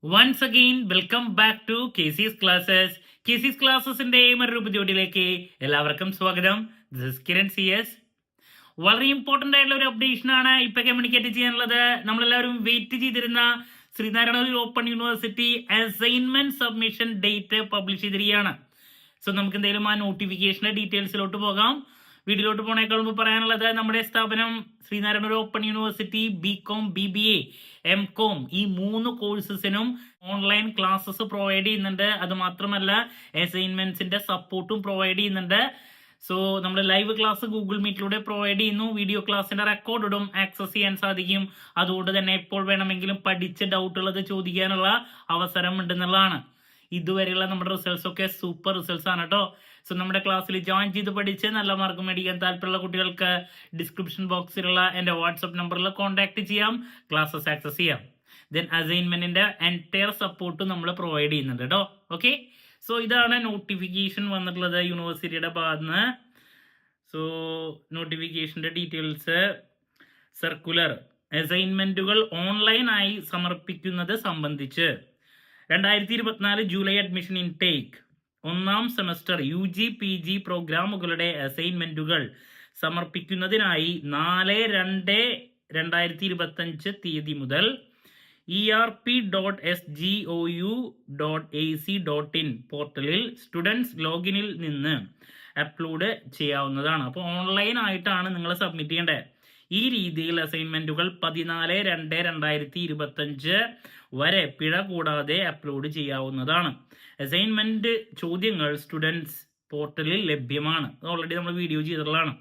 Once again welcome back to KC's classes. KC's ക്ലാസ്സസിന്റെ മറ്റൊരു എപ്പിസോഡിലേക്ക് എല്ലാവർക്കും സ്വാഗതം. This is Kiran CS. വളരെ ഇമ്പോർട്ടന്റ് ആയിട്ടുള്ള ഒരു അപ്ഡേഷൻ ആണ് ഇപ്പൊ കമ്മ്യൂണിക്കേറ്റ് ചെയ്യാനുള്ളത്. നമ്മളെല്ലാവരും വെയിറ്റ് ചെയ്തിരുന്ന Sreenarayana open university assignment submission date publish ചെയ്തിരിക്കുകയാണ്. സോ നമുക്ക് എന്തെങ്കിലും ആ നോട്ടിഫിക്കേഷന്റെ ഡീറ്റെയിൽസിലോട്ട് പോകാം. വീഡിയോയിലോട്ട് പോണേക്കാൾ മുമ്പ് പറയാനുള്ളത്, നമ്മുടെ സ്ഥാപനം Sreenarayana open university BCom BBA MCom ഈ 3 കോഴ്സസിനും ഓൺലൈൻ ക്ലാസ്സസ് പ്രൊവൈഡ് ചെയ്യുന്നുണ്ട്. അത് മാത്രമല്ല അസൈൻമെന്റ്സിന്റെ സപ്പോർട്ടും പ്രൊവൈഡ് ചെയ്യുന്നുണ്ട്. സോ നമ്മൾ ലൈവ് ക്ലാസ് ഗൂഗിൾ മീറ്റിലൂടെ പ്രൊവൈഡ് ചെയ്യുന്നു. വീഡിയോ ക്ലാസ്സിന്റെ റെക്കോർഡും ആക്സസ് ചെയ്യാൻ സാധിക്കും. അതുകൊണ്ട് തന്നെ എപ്പോൾ വേണമെങ്കിലും പഠിച്ച് ഡൗട്ടുള്ളത് ചോദിക്കാനുള്ള അവസരം ഉണ്ടെന്നുള്ളതാണ്. ഇതുവരെയുള്ള നമ്മുടെ റിസൾട്ട്സ് ഒക്കെ സൂപ്പർ റിസൾട്ട്സ് ആണ് കേട്ടോ. സോ നമ്മുടെ ക്ലാസ്സിൽ ജോയിൻ ചെയ്ത് പഠിച്ച് നല്ല മാർക്ക് മേടിക്കാൻ താല്പര്യമുള്ള കുട്ടികൾക്ക് ഡിസ്ക്രിപ്ഷൻ ബോക്സിലുള്ള എൻ്റെ വാട്സപ്പ് നമ്പറിൽ കോൺടാക്ട് ചെയ്യാം, ക്ലാസ്സസ് ആക്സസ് ചെയ്യാം. ദെൻ അസൈൻമെന്റിന്റെ എൻറ്റയർ സപ്പോർട്ട് നമ്മൾ പ്രൊവൈഡ് ചെയ്യുന്നുണ്ട് കേട്ടോ. ഓക്കെ, സോ ഇതാണ് നോട്ടിഫിക്കേഷൻ വന്നിട്ടുള്ളത് യൂണിവേഴ്സിറ്റിയുടെ ഭാഗത്തുനിന്ന്. സോ നോട്ടിഫിക്കേഷന്റെ ഡീറ്റെയിൽസ്: സർക്കുലർ അസൈൻമെന്റുകൾ ഓൺലൈനായി സമർപ്പിക്കുന്നത് സംബന്ധിച്ച് 2024 ജൂലൈ അഡ്മിഷൻ ഇൻടേക്ക് ഒന്നാം സെമസ്റ്റർ UG PG പ്രോഗ്രാമുകളുടെ അസൈൻമെന്റുകൾ സമർപ്പിക്കുന്നതിനായി 4/2/2025 തീയതി മുതൽ erp.sgou.ac.in പോർട്ടലിൽ സ്റ്റുഡൻസ് ലോഗിനിൽ നിന്ന് അപ്ലോഡ് ചെയ്യാവുന്നതാണ്. അപ്പോൾ ഓൺലൈൻ ആയിട്ടാണ് നിങ്ങൾ സബ്മിറ്റ് ചെയ്യേണ്ടത്. ഈ രീതിയിൽ അസൈൻമെന്റുകൾ 14/2/2025 വരെ പിഴ കൂടാതെ അപ്ലോഡ് ചെയ്യാവുന്നതാണ്. അസൈൻമെന്റ് ചോദ്യങ്ങൾ സ്റ്റുഡൻസ് പോർട്ടലിൽ ലഭ്യമാണ്. ഓൾറെഡി നമ്മൾ വീഡിയോ ചെയ്തിട്ടുള്ളതാണ്.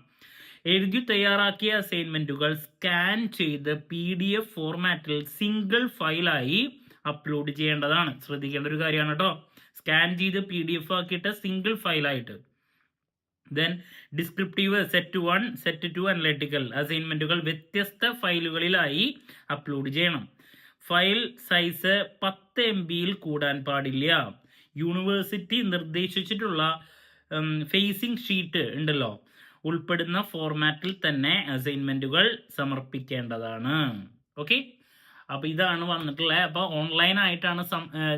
എഴുതി തയ്യാറാക്കിയ അസൈൻമെന്റുകൾ സ്കാൻ ചെയ്ത് PDF ഫോർമാറ്റിൽ സിംഗിൾ ഫയലായി അപ്ലോഡ് ചെയ്യേണ്ടതാണ്. ശ്രദ്ധിക്കേണ്ട ഒരു കാര്യമാണ് കേട്ടോ. സ്കാൻ ചെയ്ത് PDF ആക്കിയിട്ട് സിംഗിൾ ഫയലായിട്ട്. Then descriptive set 1 set 2 analytical അസൈൻമെന്റുകൾ വ്യത്യസ്ത ഫയലുകളിലായി അപ്ലോഡ് ചെയ്യണം. ഫയൽ സൈസ് 10 MB കൂടാൻ പാടില്ല. യൂണിവേഴ്സിറ്റി നിർദ്ദേശിച്ചിട്ടുള്ള ഫേസിംഗ് ഷീറ്റ് ഉണ്ടല്ലോ, ഉൾപ്പെടുന്ന ഫോർമാറ്റിൽ തന്നെ അസൈൻമെന്റുകൾ സമർപ്പിക്കേണ്ടതാണ്. ഓക്കെ, അപ്പോൾ ഇതാണ് വന്നിട്ടുള്ളത്. അപ്പോൾ ഓൺലൈൻ ആയിട്ടാണ്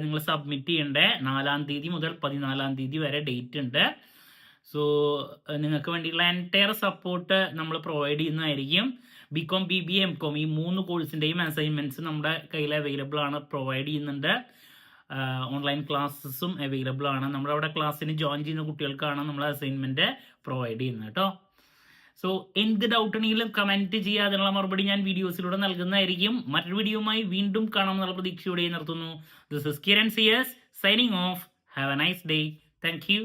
നിങ്ങൾ സബ്മിറ്റ് ചെയ്യേണ്ടത്. 4-ാം തീയതി മുതൽ 14-ാം തീയതി വരെ ഡേറ്റ് ഉണ്ട്. സോ നിങ്ങൾക്ക് വേണ്ടിയുള്ള എൻറ്റയർ സപ്പോർട്ട് നമ്മൾ പ്രൊവൈഡ് ചെയ്യുന്നതായിരിക്കും. BCom BBA MCom ഈ 3 കോഴ്സിൻ്റെയും അസൈൻമെന്റ്സ് നമ്മുടെ കയ്യിൽ അവൈലബിൾ ആണ്, പ്രൊവൈഡ് ചെയ്യുന്നുണ്ട്. ഓൺലൈൻ ക്ലാസ്സസും അവൈലബിൾ ആണ്. നമ്മുടെ അവിടെ ക്ലാസ്സിന് ജോയിൻ ചെയ്യുന്ന കുട്ടികൾക്കാണ് നമ്മൾ അസൈൻമെന്റ് പ്രൊവൈഡ് ചെയ്യുന്നത് കേട്ടോ. സോ എന്ത് ഡൗട്ട് ഉണ്ടെങ്കിലും കമന്റ് ചെയ്യുക. അതിനുള്ള മറുപടി ഞാൻ വീഡിയോസിലൂടെ നൽകുന്നതായിരിക്കും. മറ്റൊരു വീഡിയോയുമായി വീണ്ടും കാണാമെന്നുള്ള പ്രതീക്ഷയോടെ നിർത്തുന്നു. This is Kiran CS signing off. Have a nice day. Thank U.